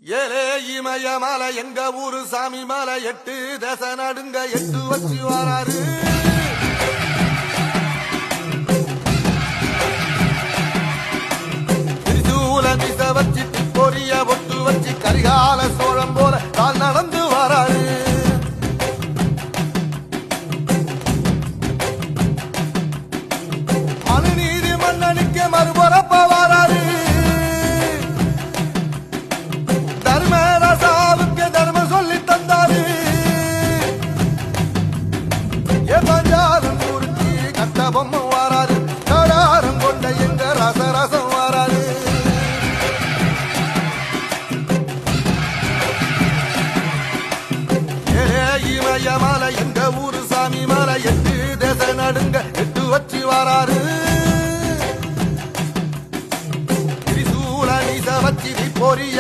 ஏலே இமய மலை எங்க ஊரு சாமி மலை 8 தசை நடுங்க 8 வச்சு வராரு. திரிசூல திசை வச்சு பொரிய ஒட்டு வச்சு கரிகால சோழம் போல கால் நடந்து வராரு. மனுநீதி மன்னனுக்கு மறுபரப்ப வராரு. தர்மராசாவுக்கு தர்மம் சொல்லி தந்தாரு. பஞ்சாரம் குறிச்சி கட்டபொம்மை வாராரு. கடாரம் கொண்ட எங்க ரசரசம் வாராரு. இமய மலை எங்க ஊரு சாமி மலை 8 தேச நடுங்க 8 வச்சு வாராரு. திரிசூல நீச வச்சி பொரிய